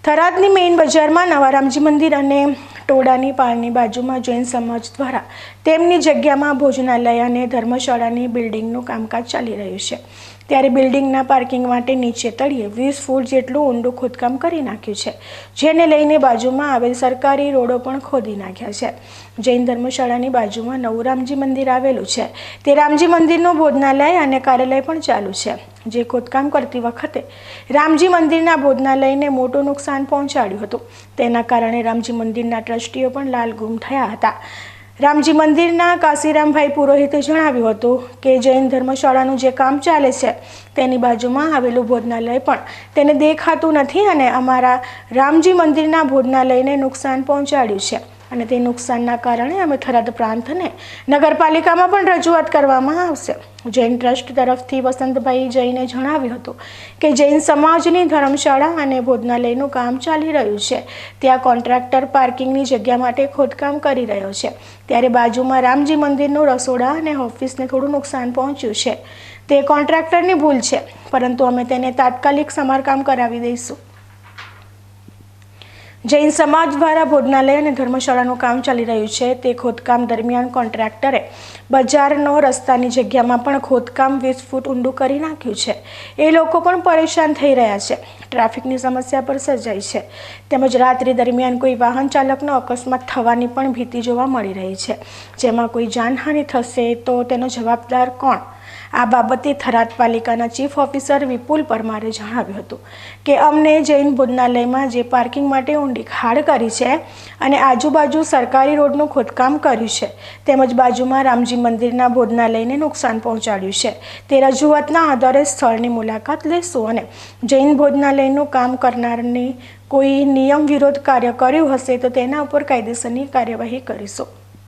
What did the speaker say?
થરાદની main બજારમાં નવા રામજી મંદિર અને ટોડાની પાળની બાજુમાં જૈન સમાજ દ્વારા તેમની જગ્યામાં ભોજનાલય અને ધર્મશાળાની બિલ્ડિંગનું કામકાજ ચાલી રહ્યું છે। ત્યારે બિલ્ડિંગના પાર્કિંગ માટે નીચે તળિયે 20 ફૂટ જેટલું ઊંડું ખોદકામ કરી નાખ્યું છે, જેને લઈને બાજુમાં આવેલ સરકારી રોડો પણ ખોદી નાખ્યા છે। જૈન ધર્મશાળાની બાજુમાં નવું રામજી મંદિર આવેલું છે, તે રામજી મંદિરનું ભોજનાલય અને કાર્યાલય પણ ચાલુ છે, જે ખોદકામ કરતી વખતે રામજી મંદિરના ભોજનાલયને મોટું નુકસાન પહોંચાડ્યું હતું। તેના કારણે રામજી મંદિરના ટ્રસ્ટીઓ પણ લાલગુમ થયા હતા। રામજી મંદિરના કાશીરામભાઈ પુરોહિતે જણાવ્યું હતું કે જૈન ધર્મશાળાનું જે કામ ચાલે છે તેની બાજુમાં આવેલું ભોજનાલય પણ તેને દેખાતું નથી અને અમારા રામજી મંદિરના ભોજનાલયને નુકસાન પહોંચાડ્યું છે અને તે નુકસાનના કારણે અમે થરાદ પ્રાંત અને નગરપાલિકામાં પણ રજૂઆત કરવામાં આવશે। જૈન ટ્રસ્ટ તરફથી વસંતભાઈ જૈને જણાવ્યું હતું કે જૈન સમાજની ધર્મશાળા અને ભોજનાલયનું કામ ચાલી રહ્યું છે, ત્યાં કોન્ટ્રાક્ટર પાર્કિંગની જગ્યા માટે ખોદકામ કરી રહ્યો છે, ત્યારે બાજુમાં રામજી મંદિરનું રસોડા અને ઓફિસને થોડું નુકસાન પહોંચ્યું છે। તે કોન્ટ્રાક્ટરની ભૂલ છે, પરંતુ અમે તેને તાત્કાલિક સમારકામ કરાવી દઈશું। જૈન સમાજ દ્વારા ભોજનાલય અને ધર્મશાળાનું કામ ચાલી રહ્યું છે, તે ખોદકામ દરમિયાન કોન્ટ્રાક્ટરે બજારનો રસ્તાની જગ્યામાં પણ ખોદકામ 20 ફૂટ ઊંડું કરી નાખ્યું છે। એ લોકો પણ પરેશાન થઈ રહ્યા છે, ટ્રાફિકની સમસ્યા પર સર્જાઈ છે, તેમજ રાત્રિ દરમિયાન કોઈ વાહન ચાલકનો અકસ્માત થવાની પણ ભીતિ જોવા મળી રહી છે, જેમાં કોઈ જાનહાનિ થશે તો તેનો જવાબદાર કોણ? આ બાબતે થરાદ પાલિકાના ચીફ ઓફિસર વિપુલ પરમારે જણાવ્યું હતું કે અમને જૈન ભોજનાલયમાં જે પાર્કિંગ માટે ઊંડી ખાડ કરી છે અને આજુબાજુ સરકારી રોડનું ખોદકામ કર્યું છે, તેમજ બાજુમાં રામજી મંદિરના ભોજનાલયને નુકસાન પહોંચાડ્યું છે, તે રજૂઆતના આધારે સ્થળની મુલાકાત લેશું અને જૈન ભોજનાલયનું કામ કરનારની કોઈ નિયમ વિરોધ કાર્ય કર્યું હશે તો તેના ઉપર કાયદેસરની કાર્યવાહી કરીશું।